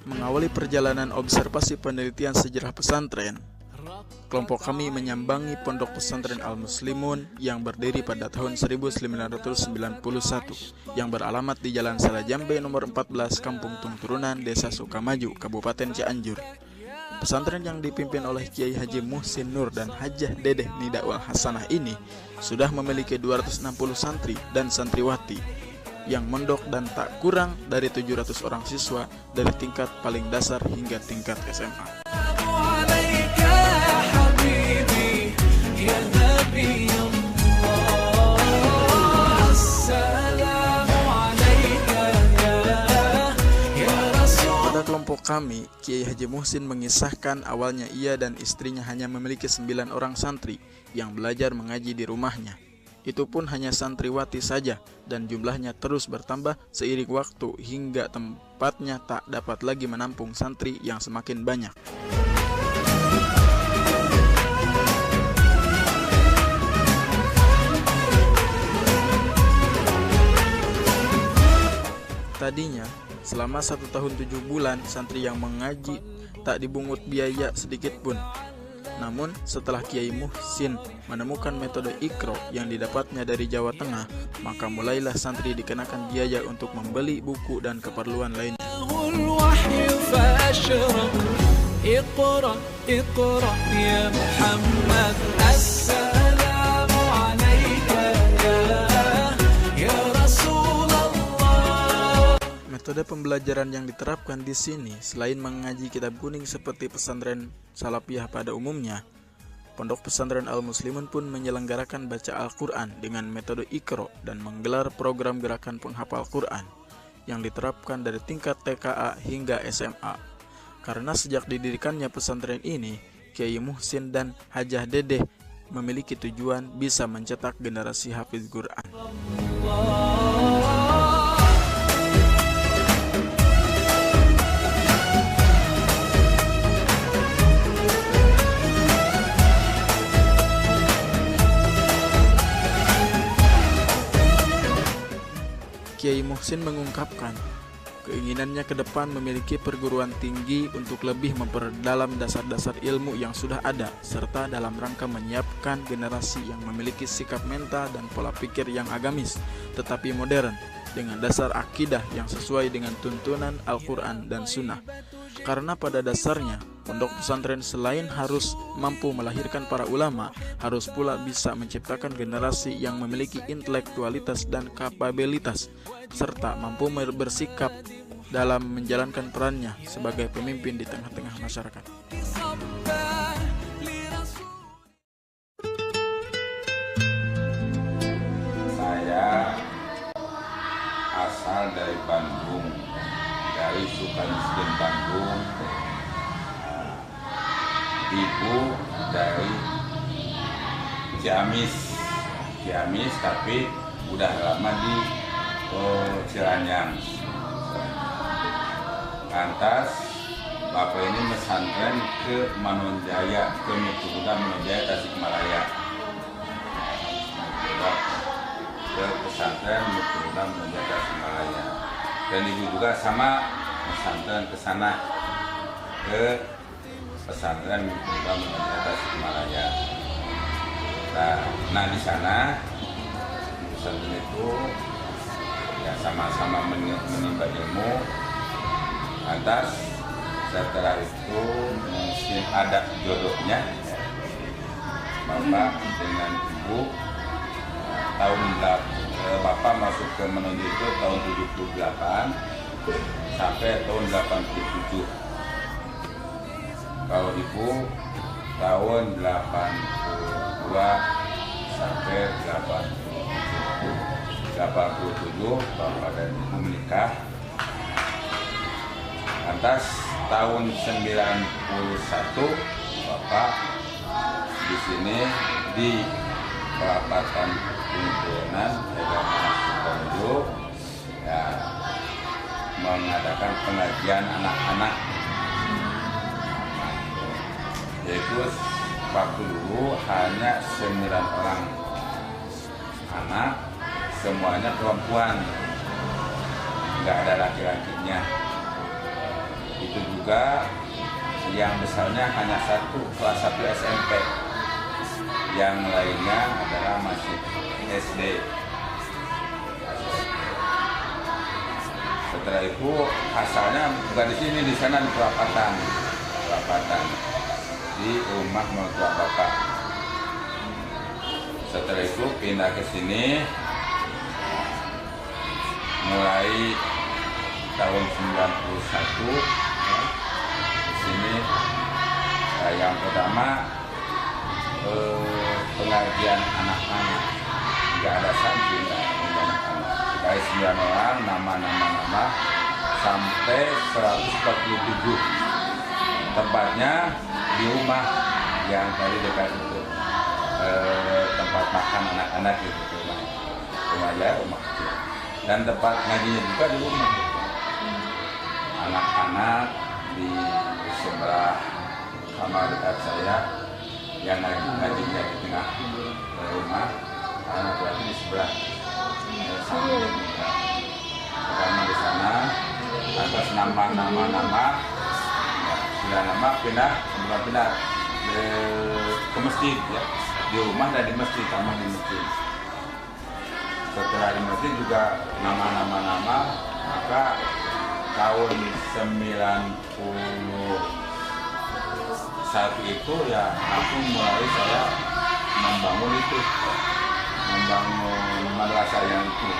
Mengawali perjalanan observasi penelitian sejarah pesantren, kelompok kami menyambangi pondok pesantren Al-Muslimun yang berdiri pada tahun 1991 yang beralamat di Jalan Salajambe nomor 14, Kampung Tungturunan, Desa Sukamaju, Kabupaten Cianjur. Pesantren yang dipimpin oleh Kiai Haji Muhsin Nur dan Hajah Dedeh Nidaul Hasanah ini sudah memiliki 260 santri dan santriwati yang mondok dan tak kurang dari 700 orang siswa dari tingkat paling dasar hingga tingkat SMA. Pada kelompok kami, Kiai Haji Muhsin mengisahkan awalnya ia dan istrinya hanya memiliki 9 orang santri yang belajar mengaji di rumahnya. Itu pun hanya santriwati saja, dan jumlahnya terus bertambah seiring waktu hingga tempatnya tak dapat lagi menampung santri yang semakin banyak. Tadinya, selama 1 tahun 7 bulan, santri yang mengaji tak dibungut biaya sedikit pun. Namun, setelah Kiai Muhsin menemukan metode Iqra yang didapatnya dari Jawa Tengah, maka mulailah santri dikenakan biaya untuk membeli buku dan keperluan lainnya. Metode pembelajaran yang diterapkan di sini selain mengaji kitab kuning seperti pesantren Salafiyah pada umumnya, Pondok Pesantren Al-Muslimun pun menyelenggarakan baca Al-Quran dengan metode Iqra dan menggelar program gerakan penghafal Quran yang diterapkan dari tingkat TKA hingga SMA. Karena sejak didirikannya pesantren ini, Kiai Muhsin dan Hajah Dedeh memiliki tujuan bisa mencetak generasi hafiz Quran. Kiai Muhsin mengungkapkan keinginannya ke depan memiliki perguruan tinggi untuk lebih memperdalam dasar-dasar ilmu yang sudah ada, serta dalam rangka menyiapkan generasi yang memiliki sikap mental dan pola pikir yang agamis, tetapi modern, dengan dasar akidah yang sesuai dengan tuntunan Al-Quran dan Sunnah. Karena pada dasarnya, pondok pesantren selain harus mampu melahirkan para ulama, harus pula bisa menciptakan generasi yang memiliki intelektualitas dan kapabilitas, serta mampu bersikap dalam menjalankan perannya sebagai pemimpin di tengah-tengah masyarakat. Saya asal dari Bandung, dari Sukamiskin Bandung. Ibu dari Ciamis tapi udah lama di Cilanyang. Lantas bapak ini pesantren ke Manonjaya, ke Mutuda Manonjaya Tasikmalaya. Ke pesantren Mutuda Manonjaya Tasikmalaya. Dan ibu juga sama pesantren ke sana, ke pesantren Mutuda Manonjaya Tasikmalaya. Nah di sana pesantren itu ya sama-sama menimba ilmu. Lantas setelah itu mungkin ada jodohnya ya. Bapak dengan ibu Bapak masuk ke Menonjol itu tahun 78 sampai tahun 87. Kalau ibu tahun 82 sampai 87 Bapak dan ibu menikah. Lantas tahun 91 Bapak di sini di Pelapatan Pimpinan Agama Sukoharjo ya, mengadakan pengajian anak-anak Yaitu waktu dulu hanya 9 orang anak, semuanya perempuan, nggak ada laki-lakinya. Itu juga yang besarnya hanya satu, kelas 1 SMP, yang lainnya adalah masih SD. Setelah itu asalnya bukan di sini, di sana di Perapatan, di rumah mertua bapak. Setelah itu pindah ke sini mulai tahun 91. Di sini yang pertama pengajian anak-anak, nggak ada santri, nggak ada anak-anak. Dari 9 orang, nama sampai 147. Tempatnya di rumah yang tadi dekat itu, tempat makan anak-anak itu, rumah kecil. Dan tempat ngajinya juga di rumah. Anak-anak di sebelah kamar dekat saya, yang ngajinya di tengah rumah, anak lagi di sebelah samping. Pertama di sana atas nama sudah lama pindah ke masjid ya, di rumah dan di masjid, kamar di masjid. Setelah di masjid juga nama, maka tahun 91 itu ya langsung mulai saya membangun madrasah yang itu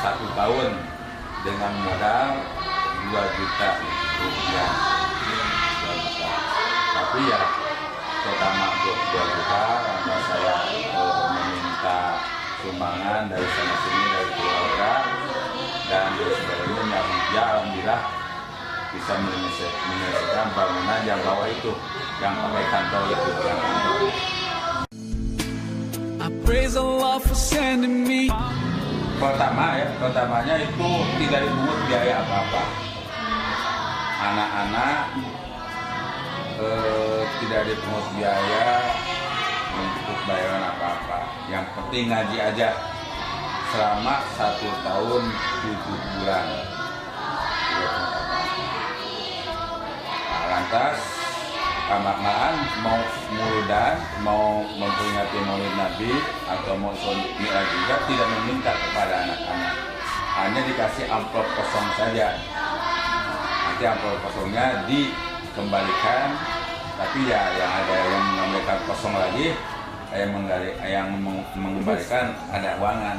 1 tahun dengan modal 2 juta rupiah. Tapi ya pertama 2 juta karena saya meminta sumbangan dari sana sini, dari keluarga dan sebagainya. Ya alhamdulillah bisa menyelesaikan bangunan yang bawah itu, yang pakai kantor itu. Pertamanya itu tidak dipungut biaya apa-apa. Anak-anak tidak dipungut biaya untuk bayaran apa-apa. Yang penting ngaji aja selama 1 tahun 7 bulan. Lantas kelamaan mau muludan, mau memperingati Maulid Nabi atau mau Mi'raj juga tidak meminta kepada anak-anak, hanya dikasih amplop kosong saja. Nanti amplop kosongnya dikembalikan, tapi ya yang ada yang mengambilkan kosong lagi, yang mengembalikan ada uangan.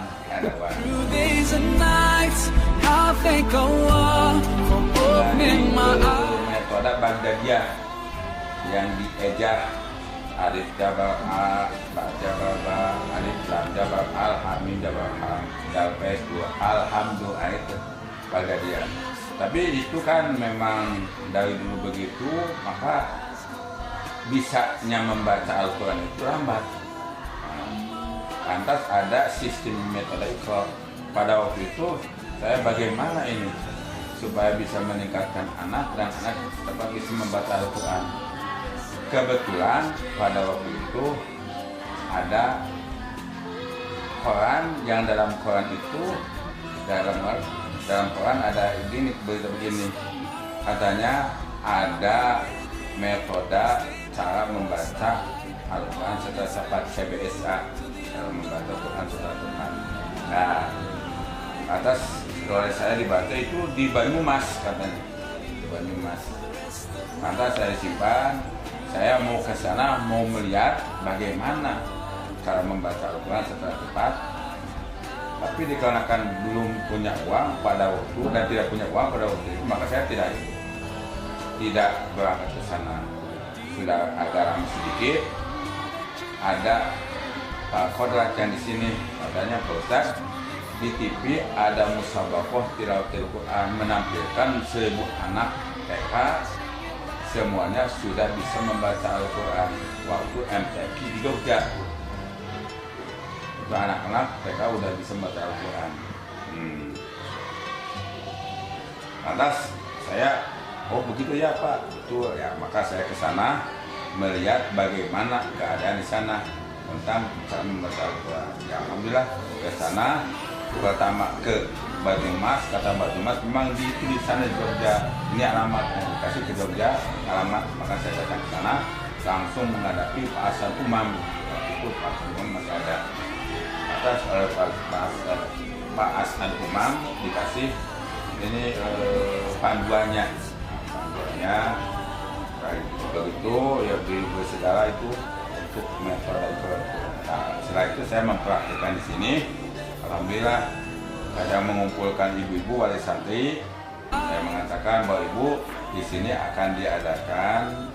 Metode Baghdadiyah yang diejar alif jabar a, ba jabar ba, alif lam jabar al, hamim jabar ham, dal pes dua alhamdulillah, itu Baghdadiyah. Tapi itu kan memang dari dulu begitu, maka bisanya membaca Al-Quran itu lambat. Lantas ada sistem metode Iqra. Pada waktu itu saya bagaimana ini supaya bisa meningkatkan anak dan anak dapat bisa membaca Al-Quran. Kebetulan pada waktu itu ada koran, yang dalam koran itu dalam koran ada ini, berita begini, katanya ada metode cara membaca Al-Quran secara cepat, CBSA, cara membaca Quran secara cepat. Nah, atas oleh saya dibaca itu di Banyumas, katanya di Banyumas. Lantas saya simpan, saya mau ke sana mau melihat bagaimana cara membaca Al-Quran secara cepat. Tapi dikarenakan belum punya uang pada waktu dan tidak punya uang pada waktu itu, maka saya tidak berangkat ke sana. Sudah agak lama sedikit, ada Pak Kodrat yang di sini, katanya Pak Ustaz, di TV ada musabaqah tilawatil Quran, menampilkan 1000 anak TK semuanya sudah bisa membaca Al-Quran waktu MTQ di Jogja. Itu anak-anak TK udah bisa membaca Al-Quran. Lantas saya Oh begitu ya Pak, betul ya. Maka saya ke sana melihat bagaimana keadaan di sana tentang cara membaca Al-Quran. Ya alhamdulillah ke sana, pertama ke Banyumas, kata Banyumas memang di sana di Jogja. Ini alamatnya, dikasih ke Jogja alamat, maka saya datang ke sana langsung menghadapi Pak Hasan Umam. Waktu itu Pak Hasan Umam masih ada. Atas oleh Pak Hasan Umam dikasih ini panduannya, begitu ya segala itu untuk metode itu. Nah, setelah itu saya mempraktikkan di sini. Alhamdulillah saya mengumpulkan ibu-ibu wali santri. Saya mengatakan bahwa ibu di sini akan diadakan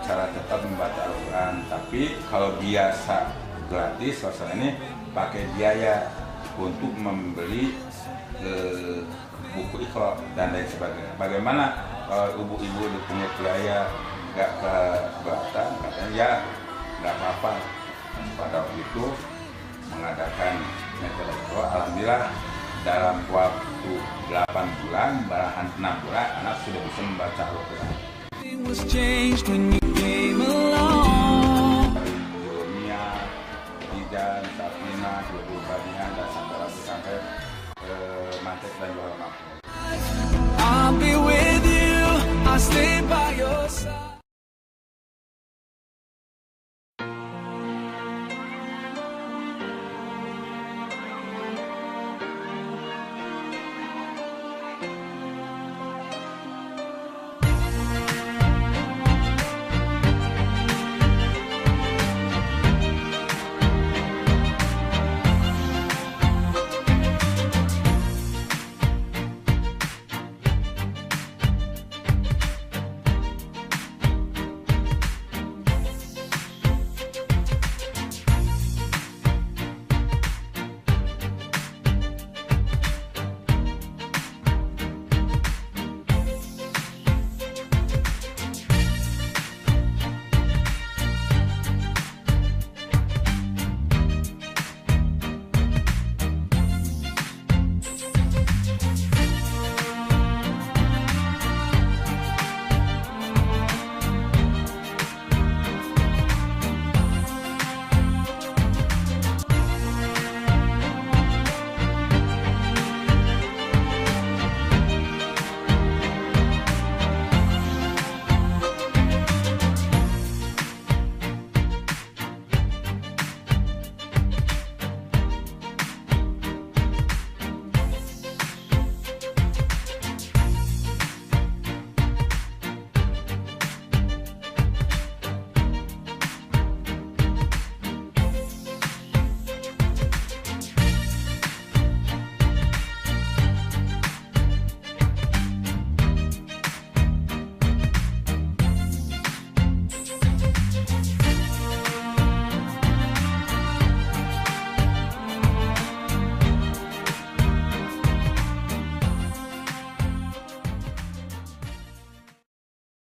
cara tetap membaca Al-Quran, tapi kalau biasa gratis, suasana ini pakai biaya untuk membeli buku Iqra dan lain sebagainya. Bagaimana kalau ibu-ibu dipungut biaya nggak keberatan? Katanya ya nggak apa-apa. Pada waktu itu mengadakan metode Iqra, alhamdulillah dalam waktu 8 bulan, bahkan 6 bulan anak sudah bisa membaca Al-Quran. Dunia, Tidan, Safina, Dua Banian, dan sampai mantek dan jual mampu.